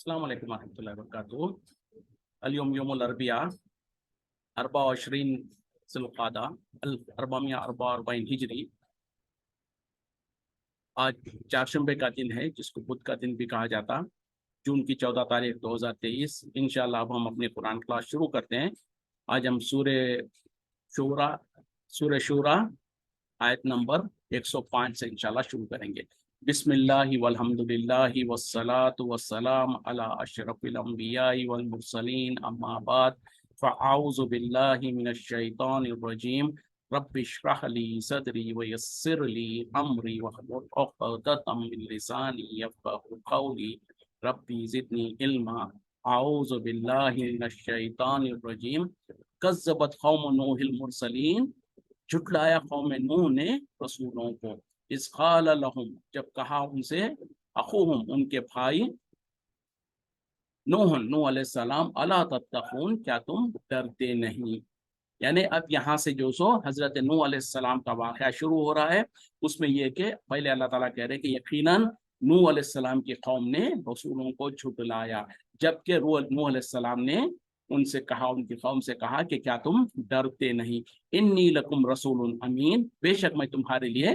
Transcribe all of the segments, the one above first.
السلام علیکم ورحمۃ اللہ وبرکاتہ۔ اليوم یوم الاربعاء 24 ذی القعدہ 1444 ہجری۔ آج چہارشنبے کا دن ہے، جس کو بدھ کا دن بھی کہا جاتا۔ جون کی 14 تاریخ 2023۔ انشاءاللہ اب ہم اپنی قرآن کلاس شروع کرتے ہیں۔ آج ہم سورہ شورا آیت نمبر 105 سے انشاءاللہ شروع کریں گے۔ بسم اللہ والحمد للہ والصلاة والسلام علی اشرف الانبیاء والمرسلین، اما بعد فاعوذ باللہ من الشیطان الرجیم۔ رب اشرح لی صدری ویسر لی امری واحلل عقدۃ من لسانی یفقہوا قولی ربی زدنی علما۔ اعوذ باللہ من الشیطان الرجیم۔ کذبت قوم نوح المرسلین، جھٹلایا قوم نوح نے رسولوں کو۔ اذ قال لهم، جب کہا ان سے، اخوہم ان کے بھائی، نوح علیہ السلام، الا تتقون، کیا تم ڈرتے نہیں؟ یعنی اب یہاں سے جو سو حضرت نوح علیہ السلام کا واقعہ شروع ہو رہا ہے۔ اس میں یہ کہ پہلے اللہ تعالیٰ کہہ رہے کہ یقیناً نوح علیہ السلام کی قوم نے رسولوں کو جھٹلایا، جبکہ نوح علیہ السلام نے ان سے کہا، ان کی قوم سے کہا کہ کیا تم ڈرتے نہیں؟ انی لکم رسول امین، بے شک میں تمہارے لیے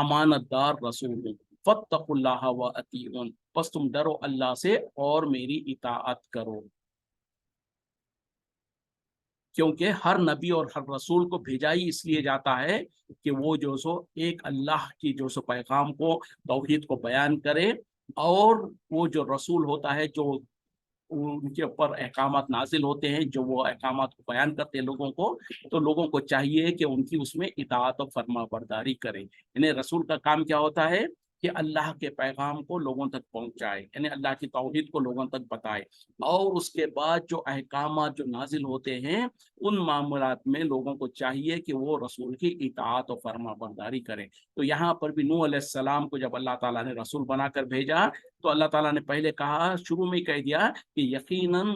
امانت دار رسول ہوں۔ فاتقوا اللہ واطیعون، پس تم ڈرو اللہ سے اور میری اطاعت کرو۔ کیونکہ ہر نبی اور ہر رسول کو بھیجا ہی اس لیے جاتا ہے کہ وہ جو سو ایک اللہ کی جو سو پیغام کو، توحید کو بیان کرے، اور وہ جو رسول ہوتا ہے، جو ان کے اوپر احکامات نازل ہوتے ہیں، جو وہ احکامات کو بیان کرتے ہیں لوگوں کو، تو لوگوں کو چاہیے کہ ان کی اس میں اطاعت و فرما برداری کریں۔ یعنی رسول کا کام کیا ہوتا ہے کہ اللہ کے پیغام کو لوگوں تک پہنچائے، یعنی اللہ کی توحید کو لوگوں تک بتائے، اور اس کے بعد جو احکامات جو نازل ہوتے ہیں ان معاملات میں لوگوں کو چاہیے کہ وہ رسول کی اطاعت و فرما برداری کریں۔ تو یہاں پر بھی نوح علیہ السلام کو جب اللہ تعالیٰ نے رسول بنا کر بھیجا، تو اللہ تعالیٰ نے پہلے کہا، شروع میں کہہ دیا کہ یقیناً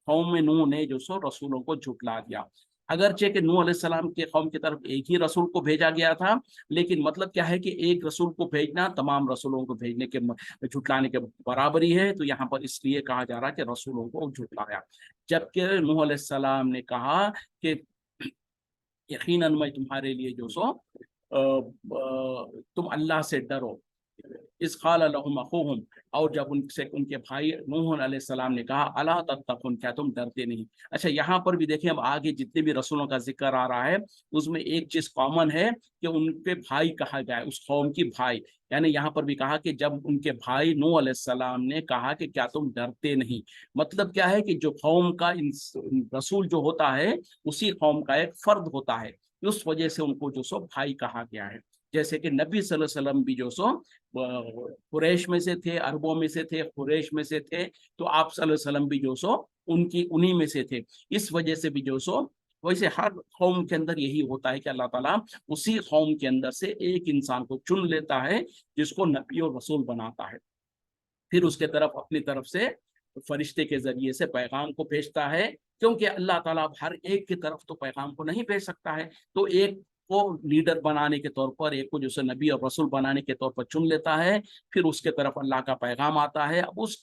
قوم نوح نے جو سو رسولوں کو جھٹلا دیا۔ اگرچہ کہ نوح علیہ السلام کے قوم کی طرف ایک ہی رسول کو بھیجا گیا تھا، لیکن مطلب کیا ہے کہ ایک رسول کو بھیجنا تمام رسولوں کو بھیجنے کے جھٹلانے کے برابری ہے۔ تو یہاں پر اس لیے کہا جا رہا ہے کہ رسولوں کو جھٹلایا، جبکہ نوح علیہ السلام نے کہا کہ یقیناً میں تمہارے لیے جو سو تم اللہ سے ڈرو۔ اذ قال لهم اخوهم، اور جب ان کے بھائی نوح علیہ السلام نے کہا الا تتقون، کیا تم ڈرتے نہیں؟ اچھا، یہاں پر بھی دیکھیں، اب آگے جتنے بھی رسولوں کا ذکر آ رہا ہے اس میں ایک چیز کامن ہے کہ ان کے بھائی کہا گیا ہے، اس قوم کی بھائی۔ یعنی یہاں پر بھی کہا کہ جب ان کے بھائی نوح علیہ السلام نے کہا کہ کیا تم ڈرتے نہیں، مطلب کیا ہے کہ جو قوم کا رسول جو ہوتا ہے اسی قوم کا ایک فرد ہوتا ہے، اس وجہ سے ان کو جو سو بھائی کہا گیا ہے۔ جیسے کہ نبی صلی اللہ علیہ وسلم بھی جو سو قریش میں سے تھے، عربوں میں سے تھے، قریش میں سے تھے، تو آپ صلی اللہ علیہ وسلم بھی جو سو انہی میں سے تھے۔ اس وجہ سے بھی جو سو ویسے ہر قوم کے اندر یہی ہوتا ہے کہ اللہ تعالیٰ اسی قوم کے اندر سے ایک انسان کو چن لیتا ہے جس کو نبی اور رسول بناتا ہے، پھر اس کے طرف اپنی طرف سے فرشتے کے ذریعے سے پیغام کو بھیجتا ہے، کیونکہ اللہ تعالیٰ ہر ایک کی طرف تو پیغام کو نہیں بھیج سکتا ہے، تو ایک کو لیڈر بنانے کے طور پر، ایک کو جو نبی اور رسول بنانے کے طور پر چن لیتا ہے، پھر اس کے طرف اللہ کا پیغام آتا ہے۔ اب اس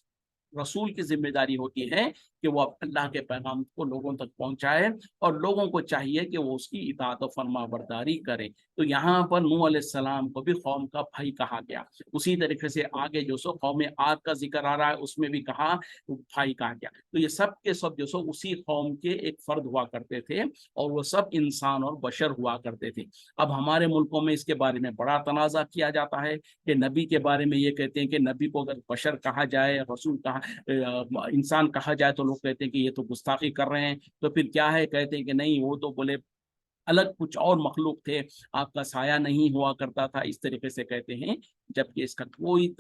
رسول کی ذمہ داری ہوتی ہے کہ وہ اللہ کے پیغام کو لوگوں تک پہنچائے، اور لوگوں کو چاہیے کہ وہ اس کی اطاعت و فرما برداری کرے۔ تو یہاں پر نوح علیہ السلام کو بھی قوم کا بھائی کہا گیا۔ اسی طریقے سے آگے جو سو قوم عاد کا ذکر آ رہا ہے، اس میں بھی کہا بھائی کہا گیا۔ تو یہ سب کے سب جو سو اسی قوم کے ایک فرد ہوا کرتے تھے، اور وہ سب انسان اور بشر ہوا کرتے تھے۔ اب ہمارے ملکوں میں اس کے بارے میں بڑا تنازع کیا جاتا ہے کہ نبی کے بارے میں یہ کہتے ہیں کہ نبی کو اگر بشر کہا جائے، رسول کہا، انسان کہا جائے، تو لوگ کہتے ہیں کہ یہ تو گستاخی کر رہے ہیں۔ تو پھر کیا ہے، کہتے ہیں کہ نہیں، وہ تو بولے الگ کچھ اور مخلوق تھے، آپ کا سایہ نہیں ہوا کرتا تھا، اس طریقے سے کہتے ہیں، جبکہ اس کا کوئی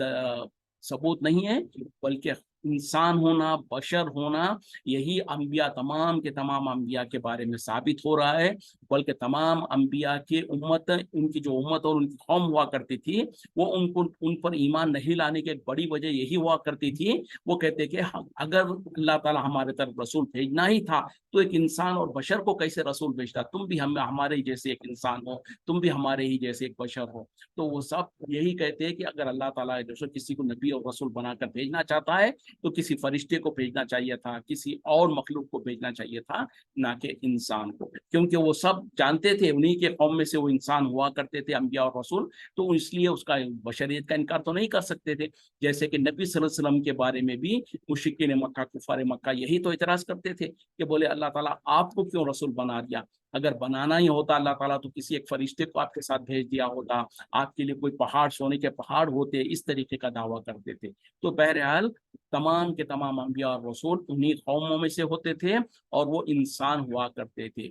ثبوت نہیں ہے، بلکہ انسان ہونا، بشر ہونا، یہی انبیاء، تمام کے تمام انبیاء کے بارے میں ثابت ہو رہا ہے۔ بلکہ تمام انبیاء کی امت، ان کی جو امت اور ان کی قوم ہوا کرتی تھی، وہ ان پر ایمان نہیں لانے کی ایک بڑی وجہ یہی ہوا کرتی تھی، وہ کہتے کہ اگر اللہ تعالیٰ ہمارے طرف رسول بھیجنا ہی تھا تو ایک انسان اور بشر کو کیسے رسول بھیجتا؟ تم بھی ہمارے ہی جیسے ایک انسان ہو، تم بھی ہمارے ہی جیسے ایک بشر ہو۔ تو وہ سب یہی کہتے ہیں کہ اگر اللہ تعالیٰ جو کسی کو نبی اور رسول بنا کر بھیجنا چاہتا ہے تو کسی فرشتے کو بھیجنا چاہیے تھا, کسی اور مخلوق کو بھیجنا چاہیے تھا, نہ کہ انسان کو, کیونکہ وہ سب جانتے تھے, انہی کے قوم میں سے وہ انسان ہوا کرتے تھے انبیاء اور رسول, تو اس لیے اس کا بشریت کا انکار تو نہیں کر سکتے تھے. جیسے کہ نبی صلی اللہ علیہ وسلم کے بارے میں بھی مشرکین مکہ, کفار مکہ یہی تو اعتراض کرتے تھے کہ بولے اللہ تعالیٰ آپ کو کیوں رسول بنا دیا, اگر بنانا ہی ہوتا اللہ تعالیٰ تو کسی ایک فرشتے کو آپ کے ساتھ بھیج دیا ہوتا, آپ کے لیے کوئی پہاڑ, سونے کے پہاڑ ہوتے, اس طریقے کا دعویٰ کرتے تھے. تو بہرحال تمام کے تمام انبیاء اور رسول انہی قوموں میں سے ہوتے تھے اور وہ انسان ہوا کرتے تھے.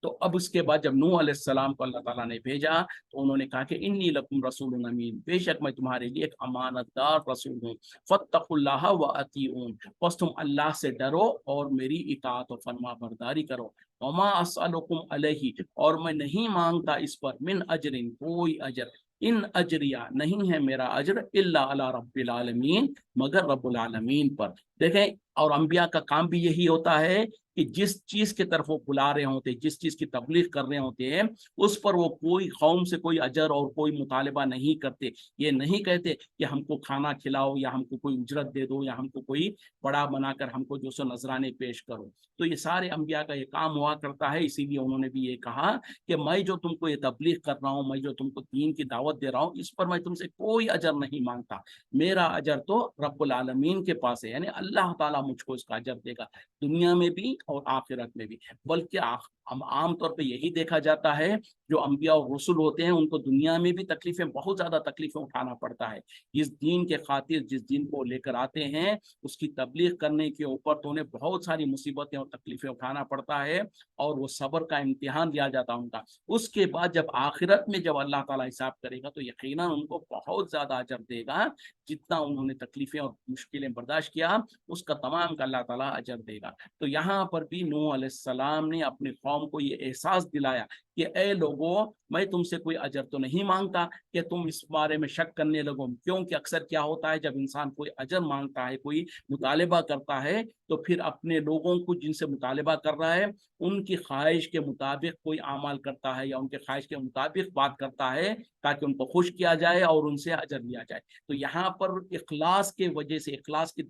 تو اب اس کے بعد جب نوح علیہ السلام کو اللہ تعالیٰ نے بھیجا تو انہوں نے کہا کہ انی لکم رسول امین, بے شک میں تمہارے لیے ایک امانت دار رسول ہوں. فاتقوا اللہ واطیعون, بس تم اللہ سے ڈرو اور میری اطاعت و فرما برداری کرو. وما اسألکم علیہ, اور میں نہیں مانگتا اس پر, من اجر, کوئی اجر, ان اجریہ, نہیں ہے میرا اجر, الا علی رب العالمین, مگر رب العالمین پر. دیکھیں, اور انبیاء کا کام بھی یہی ہوتا ہے کہ جس چیز کی طرف وہ بلا رہے ہوتے, جس چیز کی تبلیغ کر رہے ہوتے ہیں, اس پر وہ کوئی قوم سے کوئی اجر اور کوئی مطالبہ نہیں کرتے. یہ نہیں کہتے کہ ہم کو کھانا کھلاؤ یا ہم کو کوئی اجرت دے دو یا ہم کو کوئی بڑا بنا کر ہم کو جو سو نذرانے پیش کرو. تو یہ سارے انبیاء کا یہ کام ہوا کرتا ہے. اسی لیے انہوں نے بھی یہ کہا کہ میں جو تم کو یہ تبلیغ کر رہا ہوں, میں جو تم کو دین کی دعوت دے رہا ہوں, اس پر میں تم سے کوئی اجر نہیں مانگتا. میرا اجر تو رب العالمین کے پاس ہے, یعنی اللہ تعالیٰ مجھ کو اس کا اجر دے گا, دنیا میں بھی اور آخرت میں بھی. بلکہ عام طور پہ یہی دیکھا جاتا ہے, جو انبیاء اور رسول ہوتے ہیں ان کو دنیا میں بھی تکلیفیں, بہت زیادہ تکلیفیں اٹھانا پڑتا ہے. اس دین کے خاطر جس دین کو لے کر آتے ہیں اس کی تبلیغ کرنے کے اوپر تو انہیں بہت ساری مصیبتیں اور تکلیفیں اٹھانا پڑتا ہے, اور وہ صبر کا امتحان دیا جاتا ہے ان کا. اس کے بعد جب آخرت میں جب اللہ تعالیٰ حساب کرے گا تو یقیناً ان کو بہت زیادہ اجر دے گا. جتنا انہوں نے تکلیفیں اور مشکلیں برداشت کیا اس کا تمام کا اللہ تعالیٰ اجر دے گا. تو یہاں پر بھی نوح علیہ السلام نے اپنی قوم کو یہ احساس دلایا کہ اے لوگوں, میں تم سے کوئی اجر تو نہیں مانگتا کہ تم اس بارے میں شک کرنے لگو. کیونکہ اکثر کیا ہوتا ہے, جب انسان کوئی اجر مانگتا ہے, کوئی مطالبہ کرتا ہے, تو پھر اپنے لوگوں کو جن سے مطالبہ کر رہا ہے ان کی خواہش کے مطابق کوئی اعمال کرتا ہے یا ان کے خواہش کے مطابق بات کرتا ہے تاکہ ان کو خوش کیا جائے اور ان سے اجر لیا جائے. تو یہاں پر اخلاص کے وجہ سے, اخلاص کی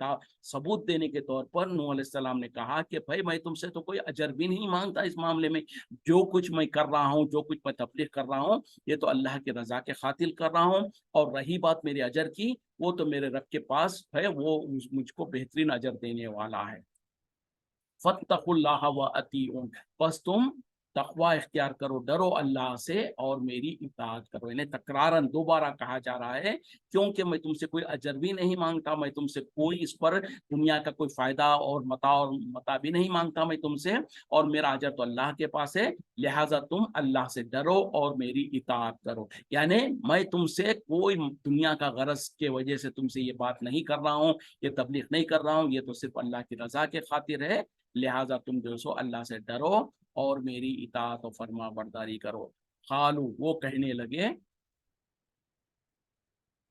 ثبوت دینے کے طور پر نوح علیہ السلام نے کہا کہ بھائی میں تم سے تو کوئی اجر بھی نہیں مانگتا اس معاملے میں, جو کچھ میں کر رہا ہوں, جو کچھ میں تبلیغ کر رہا ہوں, یہ تو اللہ کی رضا کے خاطر کر رہا ہوں. اور رہی بات میرے اجر کی, وہ تو میرے رب کے پاس ہے, وہ مجھ کو بہترین اجر دینے والا ہے. فاتقوا اللہ واطیعون, بس تم تقوی اختیار کرو, ڈرو اللہ سے اور میری اطاعت کرو. انہیں تکرارن دوبارہ کہا جا رہا ہے کیونکہ میں تم سے کوئی اجر بھی نہیں مانگتا, میں تم سے کوئی اس پر دنیا کا کوئی فائدہ اور متاع بھی نہیں مانگتا میں تم سے, اور میرا اجر تو اللہ کے پاس ہے. لہٰذا تم اللہ سے ڈرو اور میری اطاعت کرو. یعنی میں تم سے کوئی دنیا کا غرض کے وجہ سے تم سے یہ بات نہیں کر رہا ہوں, یہ تبلیغ نہیں کر رہا ہوں, یہ تو صرف اللہ کی رضا کے خاطر ہے. لہٰذا تم جو سو اللہ سے ڈرو اور میری اطاعت و فرما برداری کرو. قالوا, وہ کہنے لگے,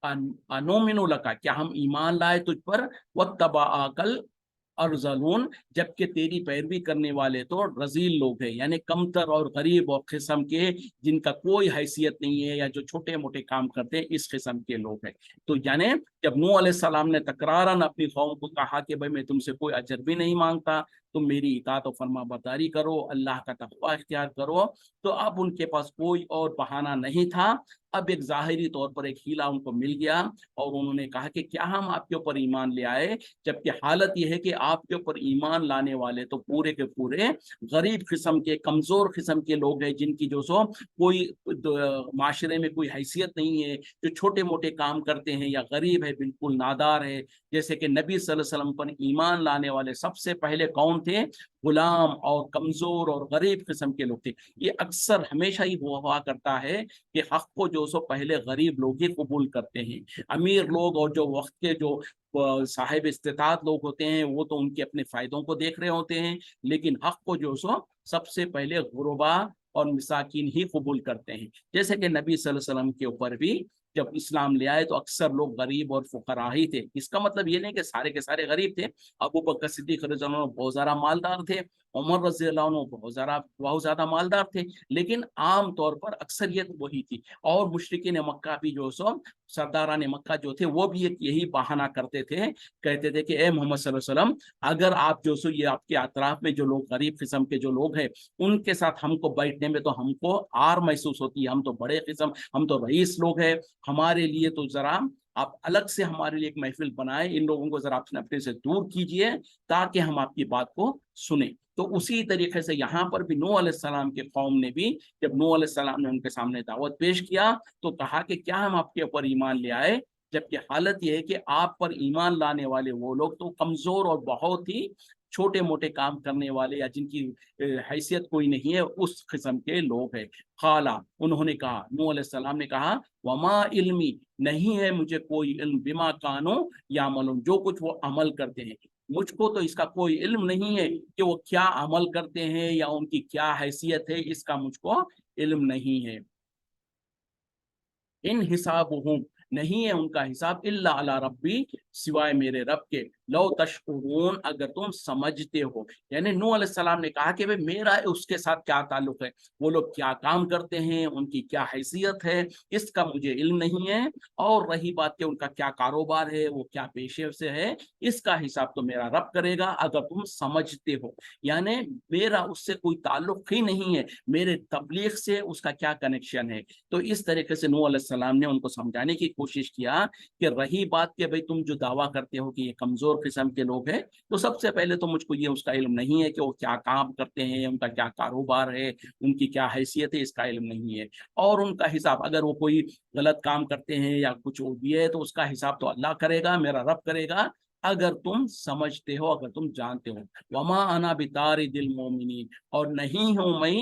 انومن لکا, کیا ہم ایمان لائے تجھ پر, واتبعاک الارذلون, جبکہ تیری پیروی کرنے والے تو رذیل لوگ ہیں, یعنی کمتر اور غریب اور قسم کے, جن کا کوئی حیثیت نہیں ہے یا جو چھوٹے موٹے کام کرتے ہیں, اس قسم کے لوگ ہیں. تو یعنی جب نوح علیہ السلام نے تکرارن اپنی قوم کو کہا کہ بھائی میں تم سے کوئی اجر بھی نہیں مانگتا, تم میری اطاعت و فرما برداری کرو, اللہ کا تقوی اختیار کرو, تو اب ان کے پاس کوئی اور بہانہ نہیں تھا. اب ایک ظاہری طور پر ایک ہیلا ان کو مل گیا, اور انہوں نے کہا کہ کیا ہم آپ کے اوپر ایمان لے آئے, جبکہ حالت یہ ہے کہ آپ کے اوپر ایمان لانے والے تو پورے کے پورے غریب قسم کے, کمزور قسم کے لوگ ہیں, جن کی جو سو کوئی معاشرے میں کوئی حیثیت نہیں ہے, جو چھوٹے موٹے کام کرتے ہیں, یا غریب ہے, بالکل نادار ہے. جیسے کہ نبی صلی اللہ علیہ وسلم پر ایمان لانے والے سب سے پہلے کون تھے, غلام اور کمزور اور غریب قسم کے لوگ تھے. یہ اکثر ہمیشہ ہی ہوا کرتا ہے کہ حق کو جو سو پہلے غریب لوگ ہی قبول کرتے ہیں. امیر لوگ اور جو وقت کے جو صاحب استطاعت لوگ ہوتے ہیں وہ تو ان کے اپنے فائدوں کو دیکھ رہے ہوتے ہیں, لیکن حق کو جو سو سب سے پہلے غربا اور مساکین ہی قبول کرتے ہیں. جیسے کہ نبی صلی اللہ علیہ وسلم کے اوپر بھی جب اسلام لے آئے تو اکثر لوگ غریب اور فقراء ہی تھے. اس کا مطلب یہ نہیں کہ سارے کے سارے غریب تھے. ابو بکر صدیق رضی اللہ عنہ بہت زیادہ مالدار تھے, عمر رضی اللہ عنہ بہت زیادہ مالدار تھے, لیکن عام طور پر اکثریت وہی تھی. اور مشرکین مکہ بھی جو سو سرداران مکہ جو تھے وہ بھی یہی بہانہ کرتے تھے, کہتے تھے کہ اے محمد صلی اللہ علیہ وسلم, اگر آپ جو سو یہ آپ کے اطراف میں جو لوگ غریب قسم کے جو لوگ ہیں ان کے ساتھ ہم کو بیٹھنے میں تو ہم کو آر محسوس ہوتی ہے, ہم تو بڑے قسم, ہم تو رئیس لوگ ہیں, ہمارے لیے تو ذرا آپ الگ سے ہمارے لیے ایک محفل بنائے, ان لوگوں کو ذرا اپنے سے دور کیجئے تاکہ ہم آپ کی بات کو سنیں. تو اسی طریقے سے یہاں پر بھی نوح علیہ السلام کے قوم نے بھی, جب نوح علیہ السلام نے ان کے سامنے دعوت پیش کیا تو کہا کہ کیا ہم آپ کے اوپر ایمان لے آئے, جبکہ حالت یہ ہے کہ آپ پر ایمان لانے والے وہ لوگ تو کمزور اور بہت ہی چھوٹے موٹے کام کرنے والے یا جن کی حیثیت کوئی نہیں ہے اس قسم کے لوگ ہیں. خالا, انہوں نے کہا, نوح علیہ السلام نے کہا, وما علمی, نہیں ہے مجھے کوئی علم, بما کانوا یعملون, جو کچھ وہ عمل کرتے ہیں مجھ کو تو اس کا کوئی علم نہیں ہے کہ وہ کیا عمل کرتے ہیں یا ان کی کیا حیثیت ہے, اس کا مجھ کو علم نہیں ہے. ان حسابہم, نہیں ہے ان کا حساب, الا علی ربی, سوائے میرے رب کے, لو تشکرون, اگر تم سمجھتے ہو. یعنی نوح علیہ السلام نے کہا کہ میرا اس کے ساتھ کیا تعلق ہے, وہ لوگ کیا کام کرتے ہیں, ان کی کیا حیثیت ہے, اس کا مجھے علم نہیں ہے. اور رہی بات کہ ان کا کیا کاروبار ہے, وہ کیا پیشے سے ہے, اس کا حساب تو میرا رب کرے گا اگر تم سمجھتے ہو. یعنی میرا اس سے کوئی تعلق ہی نہیں ہے, میرے تبلیغ سے اس کا کیا کنیکشن ہے. تو اس طریقے سے نوح علیہ السلام نے ان کو سمجھانے کی کوشش کیا کہ رہی بات کہ بھئی تم جو دعویٰ کرتے ہو کہ یہ کمزور قسم کے لوگ ہیں, تو سب سے پہلے تو مجھ کو یہ اس کا علم نہیں ہے کہ وہ کیا کام کرتے ہیں, ان کا کیا کاروبار ہے, ان کی کیا حیثیت ہے, اس کا علم نہیں ہے. اور ان کا حساب, اگر وہ کوئی غلط کام کرتے ہیں یا کچھ بھی ہے تو اس کا حساب تو اللہ کرے گا, میرا رب کرے گا, اگر تم سمجھتے ہو, اگر تم جانتے ہو. وما انا بطارد المؤمنین, اور نہیں ہوں میں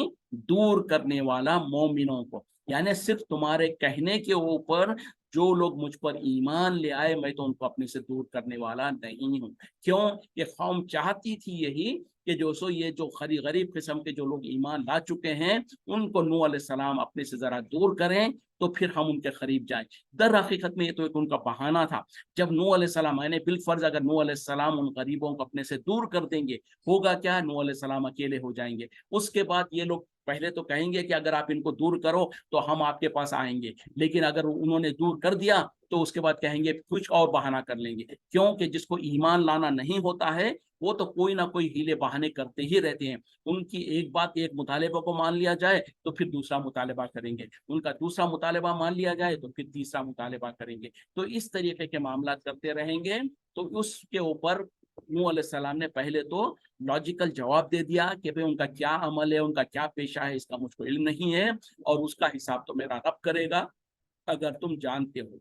دور کرنے والا مومنوں کو. یعنی صرف تمہارے کہنے کے اوپر جو لوگ مجھ پر ایمان لے آئے میں تو ان کو اپنے سے دور کرنے والا نہیں ہوں. کیوں کہ قوم چاہتی تھی یہی کہ جو سو یہ جو غریب قسم کے جو لوگ ایمان لا چکے ہیں ان کو نوح علیہ السلام اپنے سے ذرا دور کریں تو پھر ہم ان کے قریب جائیں. در حقیقت میں یہ تو ایک ان کا بہانہ تھا. جب نوح علیہ السلام, یعنی بالفرض اگر نوح علیہ السلام ان غریبوں کو اپنے سے دور کر دیں گے, ہوگا کیا, نوح علیہ السلام اکیلے ہو جائیں گے. اس کے بعد یہ لوگ پہلے تو کہیں گے کہ اگر آپ ان کو دور کرو تو ہم آپ کے پاس آئیں گے, لیکن اگر انہوں نے دور کر دیا تو اس کے بعد کہیں گے کچھ اور بہانہ کر لیں گے. کیونکہ جس کو ایمان لانا نہیں ہوتا ہے وہ تو کوئی نہ کوئی ہیلے بہانے کرتے ہی رہتے ہیں. ان کی ایک بات, ایک مطالبہ کو مان لیا جائے تو پھر دوسرا مطالبہ کریں گے, ان کا دوسرا مطالبہ مان لیا جائے تو پھر تیسرا مطالبہ کریں گے. تو اس طریقے کے معاملات کرتے رہیں گے. تو اس کے اوپر نوح علیہ السلام نے پہلے تو لاجیکل جواب دے دیا کہ بھئی ان کا کیا عمل ہے, ان کا کیا پیشہ ہے, اس کا مجھ کو علم نہیں ہے, اور اس کا حساب تو میرا رب کرے گا اگر تم جانتے ہو.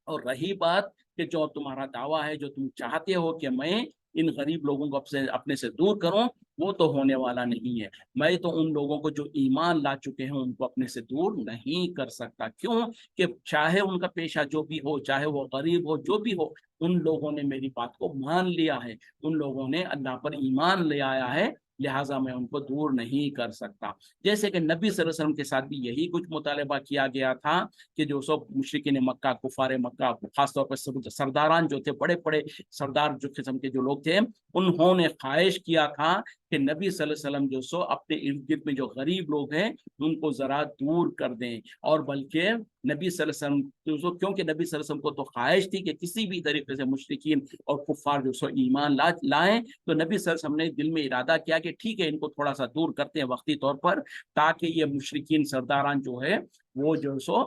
اور رہی بات کہ جو تمہارا دعویٰ ہے, جو تم چاہتے ہو کہ میں ان غریب لوگوں کو اپنے سے دور کروں, وہ تو ہونے والا نہیں ہے. میں تو ان لوگوں کو جو ایمان لا چکے ہیں ان کو اپنے سے دور نہیں کر سکتا. کیوں کہ چاہے ان کا پیشہ جو بھی ہو, چاہے وہ غریب ہو, جو بھی ہو, ان لوگوں نے میری بات کو مان لیا ہے, ان لوگوں نے اللہ پر ایمان لے آیا ہے, لہٰذا میں ان کو دور نہیں کر سکتا. جیسے کہ نبی صلی اللہ علیہ وسلم کے ساتھ بھی یہی کچھ مطالبہ کیا گیا تھا کہ جو سب مشرکین مکہ, کفار مکہ, خاص طور پر سرداران جو تھے, بڑے بڑے سردار جو قسم کے جو لوگ تھے, انہوں نے خواہش کیا تھا کہ نبی صلی اللہ علیہ وسلم جو سو اپنے ارد گرد میں جو غریب لوگ ہیں ان کو ذرا دور کر دیں. اور بلکہ نبی صلی اللہ علیہ وسلم, کیونکہ نبی صلی اللہ علیہ وسلم کو تو خواہش تھی کہ کسی بھی طریقے سے مشرکین اور کفار جو سو ایمان لائیں, تو نبی صلی اللہ علیہ وسلم نے دل میں ارادہ کیا کہ ٹھیک ہے ان کو تھوڑا سا دور کرتے ہیں وقتی طور پر, تاکہ یہ مشرکین سرداران جو ہے وہ جو سو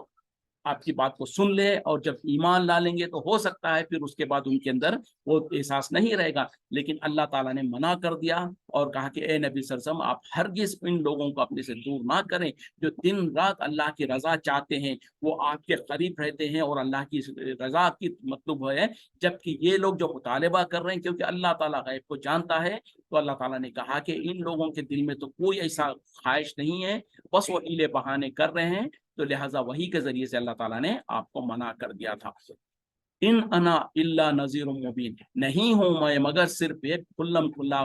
آپ کی بات کو سن لے, اور جب ایمان لا لیں گے تو ہو سکتا ہے پھر اس کے بعد ان کے اندر وہ احساس نہیں رہے گا. لیکن اللہ تعالیٰ نے منع کر دیا اور کہا کہ اے نبی صلی اللہ علیہ وسلم, آپ ہرگز ان لوگوں کو اپنے سے دور نہ کریں جو دن رات اللہ کی رضا چاہتے ہیں, وہ آپ کے قریب رہتے ہیں اور اللہ کی رضا کی مطلوب ہے. جبکہ یہ لوگ جو مطالبہ کر رہے ہیں, کیونکہ اللہ تعالیٰ غیب کو جانتا ہے, تو اللہ تعالیٰ نے کہا کہ ان لوگوں کے دل میں تو کوئی ایسا خواہش نہیں ہے, بس وہ ہیلے بہانے کر رہے ہیں. تو لہٰذا وہی کے ذریعے سے اللہ تعالیٰ نے آپ کو منع کر دیا تھا. ان انا الا نذیر مبین, نہیں ہوں میں مگر صرف ایک کھلم کھلا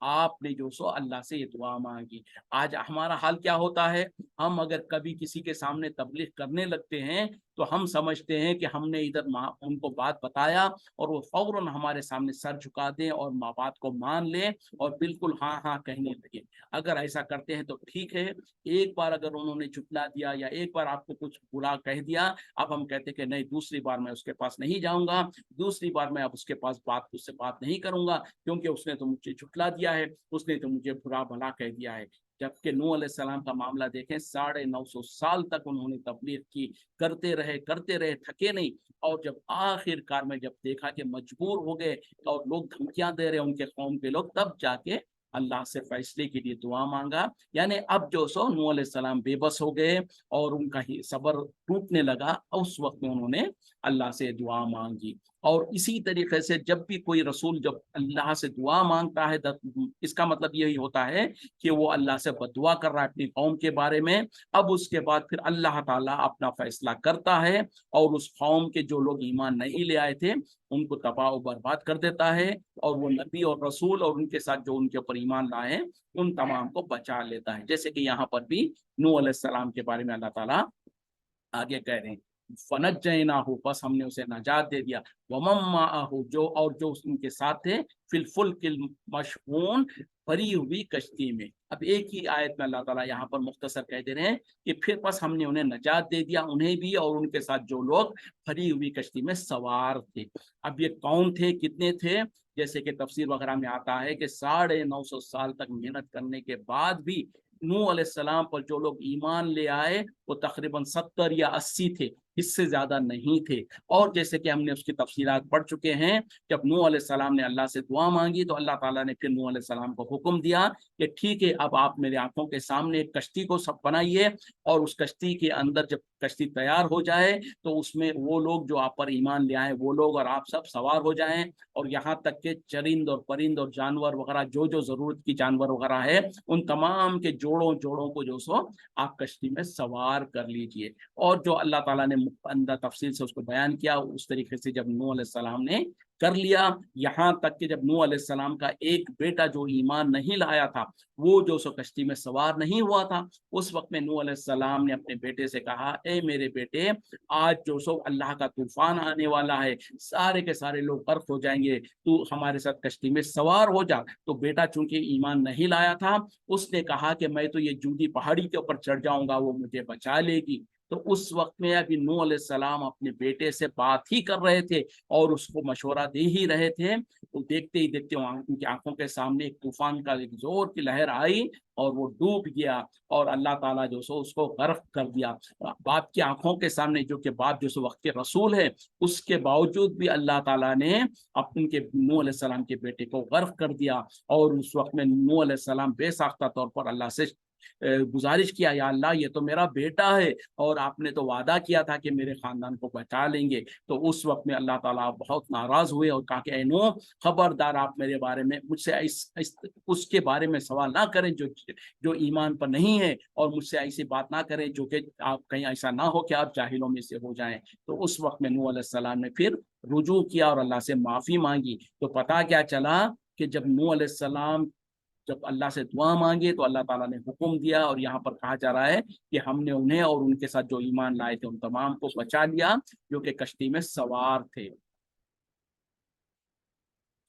آپ نے جو سو اللہ سے یہ دعا مانگی۔ آج ہمارا حال کیا ہوتا ہے، ہم اگر کبھی کسی کے سامنے تبلیغ کرنے لگتے ہیں تو ہم سمجھتے ہیں کہ ہم نے ادھر ان کو بات بتایا اور وہ فوراً ہمارے سامنے سر جھکا دیں اور بات کو مان لیں اور بالکل ہاں ہاں کہنے لگے۔ اگر ایسا کرتے ہیں تو ٹھیک ہے، ایک بار اگر انہوں نے جھٹلا دیا یا ایک بار آپ کو کچھ برا کہہ دیا، اب ہم کہتے کہ نہیں، دوسری بار میں اس کے پاس نہیں جاؤں گا، دوسری بار میں اب اس کے پاس اس سے بات نہیں کروں گا، کیونکہ اس نے تو مجھے جھٹلا دیا ہے، اس نے تو مجھے برا بھلا کہہ دیا ہے۔ جبکہ نوح علیہ السلام کا معاملہ دیکھیں، 950 سال تک انہوں نے تبلیغ کی، کرتے رہے، تھکے نہیں، اور جب آخر کار میں جب دیکھا کہ مجبور ہو گئے اور لوگ دھمکیاں دے رہے ان کے قوم کے لوگ، تب جا کے اللہ سے فیصلے کے لیے دعا مانگا۔ یعنی اب جو سو نوح علیہ السلام بے بس ہو گئے اور ان کا ہی صبر ٹوٹنے لگا، اس وقت میں انہوں نے اللہ سے دعا مانگی۔ اور اسی طریقے سے جب بھی کوئی رسول جب اللہ سے دعا مانگتا ہے، اس کا مطلب یہی ہوتا ہے کہ وہ اللہ سے بددعا کر رہا ہے اپنی قوم کے بارے میں۔ اب اس کے بعد پھر اللہ تعالیٰ اپنا فیصلہ کرتا ہے اور اس قوم کے جو لوگ ایمان نہیں لے آئے تھے ان کو تباہ و برباد کر دیتا ہے، اور وہ نبی اور رسول اور ان کے ساتھ جو ان کے اوپر ایمان لائے ان تمام کو بچا لیتا ہے۔ جیسے کہ یہاں پر بھی نوح علیہ السلام کے بارے میں اللہ تعالیٰ آگے کہہ رہے ہیں، فنجیناہ، بس ہم نے اسے نجات دے دیا، ومن معہ، جو ان کے ساتھ تھے، فی الفلک المشحون، بھری ہوئی کشتی میں۔ اب ایک ہی آیت میں اللہ تعالیٰ یہاں پر مختصر کہہ دے رہے ہیں کہ پھر بس ہم نے انہیں نجات دے دیا، انہیں بھی اور ان کے ساتھ جو لوگ بھری ہوئی کشتی میں سوار تھے۔ اب یہ کون تھے، کتنے تھے؟ جیسے کہ تفسیر وغیرہ میں آتا ہے کہ 950 سال تک محنت کرنے کے بعد بھی نوح علیہ السلام پر جو لوگ ایمان لے آئے وہ تقریباً 70 یا 80 تھے، اس سے زیادہ نہیں تھے۔ اور جیسے کہ ہم نے اس کی تفصیلات پڑھ چکے ہیں، جب نوح علیہ السلام نے اللہ سے دعا مانگی تو اللہ تعالیٰ نے پھر نوح علیہ السلام کو حکم دیا کہ ٹھیک ہے، اب آپ میرے آنکھوں کے سامنے ایک کشتی کو سب بنائیے، اور اس کشتی کے اندر جب کشتی تیار ہو جائے تو اس میں وہ لوگ جو آپ پر ایمان لے آئے وہ لوگ اور آپ سب سوار ہو جائیں، اور یہاں تک کہ چرند اور پرند اور جانور وغیرہ جو ضرورت کی جانور وغیرہ ہے ان تمام کے جوڑوں کو جو سو آپ کشتی میں سوار کر لیجئے۔ اور جو اللہ تعالیٰ نے اندر تفصیل سے اس کو بیان کیا، اس طریقے سے جب نوح علیہ السلام نے کر لیا، یہاں تک کہ جب نوح علیہ السلام کا ایک بیٹا جو ایمان نہیں لایا تھا وہ جو سو کشتی میں سوار نہیں ہوا تھا، اس وقت میں نوح علیہ السلام نے اپنے بیٹے سے کہا، اے میرے بیٹے، آج جو سو اللہ کا طوفان آنے والا ہے، سارے کے سارے لوگ غرق ہو جائیں گے، تو ہمارے ساتھ کشتی میں سوار ہو جا۔ تو بیٹا چونکہ ایمان نہیں لایا تھا، اس نے کہا کہ میں تو یہ جودی پہاڑی کے اوپر چڑھ جاؤں گا، وہ مجھے بچا لے گی۔ تو اس وقت میں ابھی نوح علیہ السلام اپنے بیٹے سے بات ہی کر رہے تھے اور اس کو مشورہ دے ہی رہے تھے، تو دیکھتے ہی دیکھتے ان کی آنکھوں کے سامنے ایک طوفان کا ایک زور کی لہر آئی اور وہ ڈوب گیا، اور اللہ تعالیٰ جو سو اس کو غرق کر دیا۔ باپ کی آنکھوں کے سامنے، جو کہ باپ جو سو وقت کے رسول ہے، اس کے باوجود بھی اللہ تعالیٰ نے اپن کے نوح علیہ السلام کے بیٹے کو غرق کر دیا۔ اور اس وقت میں نوح علیہ السلام بے ساختہ طور پر اللہ سے گزارش کیا، یا اللہ یہ تو میرا بیٹا ہے اور آپ نے تو وعدہ کیا تھا کہ میرے خاندان کو بچا لیں گے۔ تو اس وقت میں اللہ تعالیٰ بہت ناراض ہوئے اور کہا کہ اے نوح، خبردار آپ میرے بارے میں مجھ سے اس کے بارے میں سوال نہ کریں جو ایمان پر نہیں ہے، اور مجھ سے ایسی بات نہ کریں جو کہ آپ کہیں ایسا نہ ہو کہ آپ جاہلوں میں سے ہو جائیں۔ تو اس وقت میں نوح علیہ السلام نے پھر رجوع کیا اور اللہ سے معافی مانگی۔ تو پتہ کیا چلا کہ جب نوح علیہ السلام جب اللہ سے دعا مانگے تو اللہ تعالیٰ نے حکم دیا، اور یہاں پر کہا جا رہا ہے کہ ہم نے انہیں اور ان کے ساتھ جو ایمان لائے تھے ان تمام کو بچا لیا جو کہ کشتی میں سوار تھے۔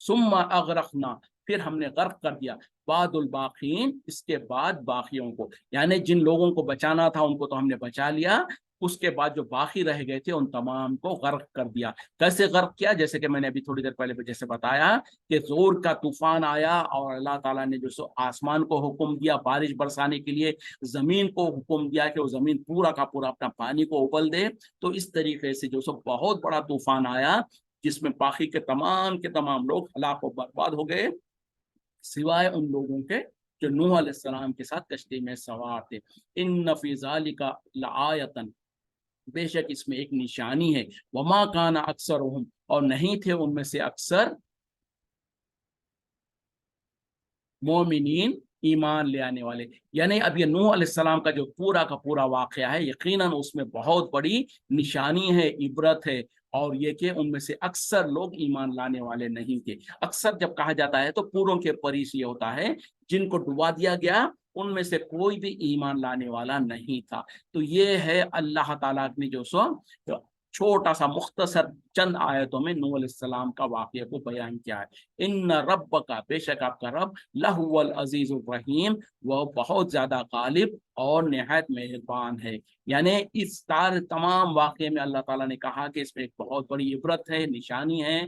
ثم اغرقنا، پھر ہم نے غرق کر دیا، بعد الباقین، اس کے بعد باقیوں کو، یعنی جن لوگوں کو بچانا تھا ان کو تو ہم نے بچا لیا، اس کے بعد جو باقی رہ گئے تھے ان تمام کو غرق کر دیا۔ کیسے غرق کیا؟ جیسے کہ میں نے ابھی تھوڑی دیر پہلے جیسے بتایا کہ زور کا طوفان آیا اور اللہ تعالیٰ نے جو سو آسمان کو حکم دیا بارش برسانے کے لیے، زمین کو حکم دیا کہ وہ زمین پورا کا پورا اپنا پانی کو ابل دے۔ تو اس طریقے سے جو سو بہت بڑا طوفان آیا جس میں باقی کے تمام لوگ ہلاک و برباد ہو گئے، سوائے ان لوگوں کے جو نوح علیہ السلام کے ساتھ کشتی میں سوار تھے۔ ان فی ذالک لآیۃ، بے شک اس میں ایک نشانی ہے، وما کان اکثرہم، اور نہیں تھے ان میں سے اکثر مومنین، ایمان لے آنے والے۔ یعنی اب یہ نوح علیہ السلام کا جو پورا کا پورا واقعہ ہے، یقیناً اس میں بہت بڑی نشانی ہے، عبرت ہے، اور یہ کہ ان میں سے اکثر لوگ ایمان لانے والے نہیں تھے۔ اکثر جب کہا جاتا ہے تو پوروں کے پریس یہ ہوتا ہے جن کو ڈبا دیا گیا ان میں سے کوئی بھی ایمان لانے والا نہیں تھا۔ تو یہ ہے اللہ تعالیٰ نے جو سو چھوٹا سا مختصر چند آیتوں میں نوح علیہ السلام کا واقعہ کو بیان کیا ہے۔ ان رب کا، بے شک آپ کا رب، لہو العزیز الرحیم، وہ بہت زیادہ غالب اور نہایت مہربان ہے۔ یعنی اس تمام واقعے میں اللہ تعالیٰ نے کہا کہ اس میں ایک بہت بڑی عبرت ہے، نشانی ہے،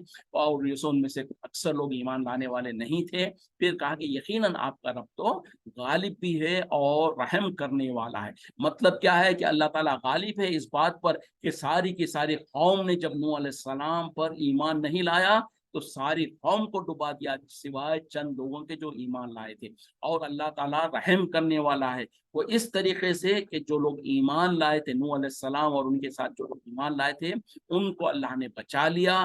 اور ان میں سے اکثر لوگ ایمان لانے والے نہیں تھے۔ پھر کہا کہ یقیناً آپ کا رب تو غالب بھی ہے اور رحم کرنے والا ہے۔ مطلب کیا ہے کہ اللہ تعالیٰ غالب ہے اس بات پر کہ ساری کی ساری قوم نے جب نوح علیہ السلام پر ایمان نہیں لایا تو ساری قوم کو ڈبا دیا سوائے چند لوگوں کے جو ایمان لائے تھے۔ اور اللہ تعالیٰ رحم کرنے والا ہے، وہ اس طریقے سے کہ جو لوگ ایمان لائے تھے نوح علیہ السلام اور ان کے ساتھ جو لوگ ایمان لائے تھے ان کو اللہ نے بچا لیا،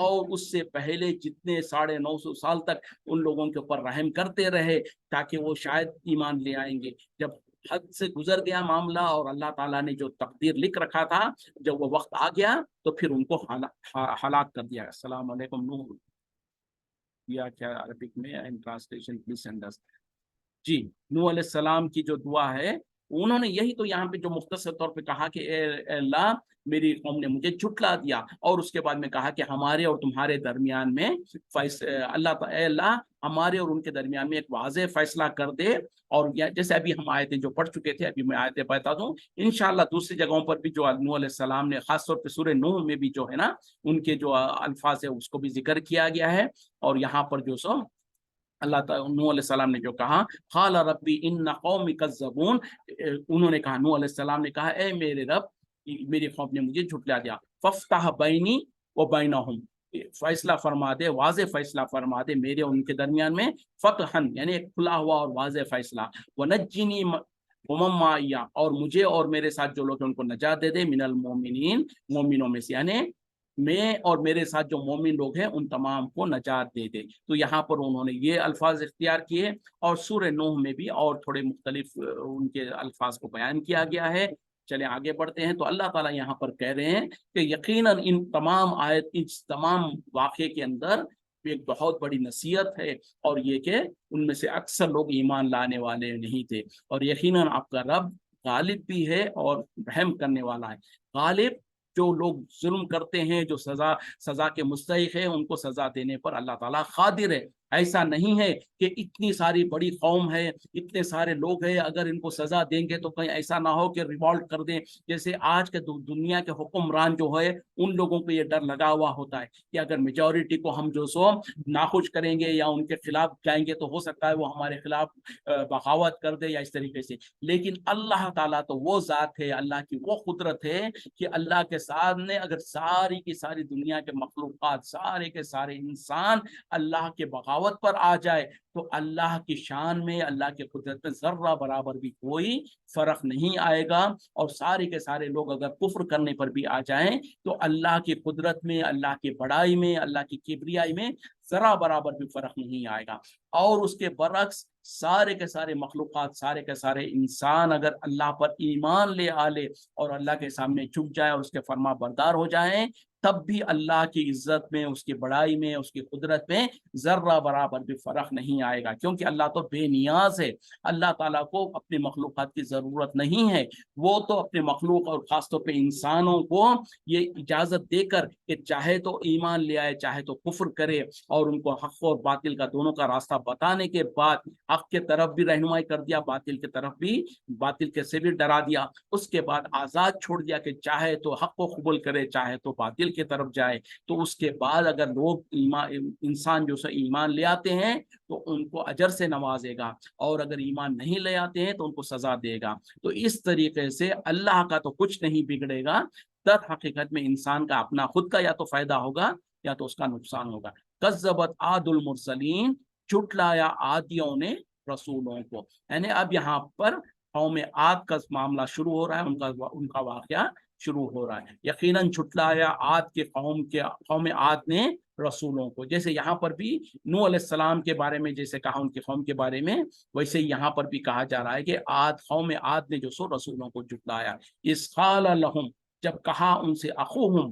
اور اس سے پہلے جتنے 950 سال تک ان لوگوں کے اوپر رحم کرتے رہے تاکہ وہ شاید ایمان لے آئیں گے۔ جب حد سے گزر گیا معاملہ اور اللہ تعالیٰ نے جو تقدیر لکھ رکھا تھا جب وہ وقت آ گیا تو پھر ان کو ہلاک کر دیا۔ السلام علیکم نوح یا کیا عربک میں ٹرانسلیشن پلیز سینڈ اس۔ جی، نوح علیہ السلام کی جو دعا ہے انہوں نے یہی تو یہاں پہ جو مختصر طور پہ کہا کہ اے اللہ میری قوم نے مجھے جھٹلا دیا، اور اس کے بعد میں کہا کہ ہمارے اور تمہارے درمیان میں اے اللہ ہمارے اور ان کے درمیان میں ایک واضح فیصلہ کر دے۔ اور جیسے ابھی ہم آیتیں جو پڑھ چکے تھے، ابھی میں آیتیں بتا دوں انشاءاللہ دوسری جگہوں پر بھی جو نوح علیہ السلام نے خاص طور پہ سورہ نوح میں بھی جو ہے نا ان کے جو الفاظ ہے اس کو بھی ذکر کیا گیا ہے۔ اور یہاں پر جو سو اللہ تعالیٰ نوح علیہ السلام نے جو کہا قال ربی ان قومی کذبون، انہوں نے کہا نوح علیہ السلام نے کہا اے میرے رب میری قوم نے مجھے جھٹلا دیا، فافتح بینی و بینہم، فیصلہ فرما دے، واضح فیصلہ فرما دے میرے اور ان کے درمیان میں، فتحن یعنی ایک کھلا ہوا اور واضح فیصلہ، ونجنی ومن معی، اور مجھے اور میرے ساتھ جو لوگ ہیں ان کو نجات دے دے، من المؤمنین مومنوں میں سے، یعنی میں اور میرے ساتھ جو مومن لوگ ہیں ان تمام کو نجات دے دے۔ تو یہاں پر انہوں نے یہ الفاظ اختیار کیے، اور سورہ نوح میں بھی اور تھوڑے مختلف ان کے الفاظ کو بیان کیا گیا ہے۔ چلیں آگے بڑھتے ہیں۔ تو اللہ تعالیٰ یہاں پر کہہ رہے ہیں کہ یقیناً ان تمام واقعے کے اندر ایک بہت بڑی نصیحت ہے، اور یہ کہ ان میں سے اکثر لوگ ایمان لانے والے نہیں تھے، اور یقیناً آپ کا رب غالب بھی ہے اور رحم کرنے والا ہے۔ غالب، جو لوگ ظلم کرتے ہیں، جو سزا کے مستحق ہیں، ان کو سزا دینے پر اللہ تعالیٰ قادر ہے۔ ایسا نہیں ہے کہ اتنی ساری بڑی قوم ہے، اتنے سارے لوگ ہیں، اگر ان کو سزا دیں گے تو کہیں ایسا نہ ہو کہ ریوالٹ کر دیں، جیسے آج کے دنیا کے حکمران جو ہے ان لوگوں کو یہ ڈر لگا ہوا ہوتا ہے کہ اگر میجورٹی کو ہم جو سو ناخوش کریں گے یا ان کے خلاف جائیں گے تو ہو سکتا ہے وہ ہمارے خلاف بغاوت کر دے یا اس طریقے سے۔ لیکن اللہ تعالیٰ تو وہ ذات ہے، اللہ کی وہ قدرت ہے کہ اللہ کے سامنے اگر ساری کی ساری دنیا کے مخلوقات، سارے کے سارے انسان اللہ کے بغاوت پر آ جائے تو اللہ کی شان میں، اللہ کی قدرت میں ذرہ برابر بھی کوئی فرق نہیں آئے گا، اور سارے کے سارے لوگ اگر کفر کرنے پر بھی آ جائیں تو اللہ کی قدرت میں، اللہ کی بڑائی میں، اللہ کی کبریائی میں ذرا برابر بھی فرق نہیں آئے گا۔ اور اس کے برعکس سارے کے سارے مخلوقات، سارے کے سارے انسان اگر اللہ پر ایمان لے آلے اور اللہ کے سامنے جھک جائے اور اس کے فرما بردار ہو جائیں، تب بھی اللہ کی عزت میں، اس کی بڑائی میں، اس کی قدرت میں ذرہ برابر بھی فرق نہیں آئے گا، کیونکہ اللہ تو بے نیاز ہے۔ اللہ تعالیٰ کو اپنے مخلوقات کی ضرورت نہیں ہے، وہ تو اپنے مخلوق اور خاص طور پہ انسانوں کو یہ اجازت دے کر کہ چاہے تو ایمان لے آئے چاہے تو کفر کرے، اور ان کو حق اور باطل کا دونوں کا راستہ بتانے کے بعد حق کے طرف بھی رہنمائی کر دیا، باطل کے طرف بھی، باطل کے سے بھی ڈرا دیا، اس کے بعد آزاد چھوڑ دیا کہ چاہے تو حق کو قبول کرے چاہے تو باطل کی طرف جائے۔ تو اس کے بعد اگر لوگ انسان جو سے ایمان لے آتے ہیں تو ان کو اجر سے نوازے گا، اور اگر ایمان نہیں لے آتے ہیں تو ان کو سزا دے گا۔ تو اس طریقے سے اللہ کا تو کچھ نہیں بگڑے گا، در حقیقت میں انسان کا اپنا خود کا یا تو فائدہ ہوگا یا تو اس کا نقصان ہوگا۔ کذبت عاد المرسلین، جھٹلایا عادیوں نے رسولوں کو، یعنی اب یہاں پر قوم عاد کا معاملہ شروع ہو رہا ہے، ان کا واقعہ شروع ہو رہا ہے۔ یقیناً جھٹلایا عاد کے قوم عاد نے رسولوں کو، جیسے یہاں پر بھی نوح علیہ السلام کے بارے میں جیسے کہا ان کی قوم کے بارے میں، ویسے یہاں پر بھی کہا جا رہا ہے کہ قوم عاد نے جو سو رسولوں کو جھٹلایا۔ اس قال لہم، جب کہا ان سے اخوہم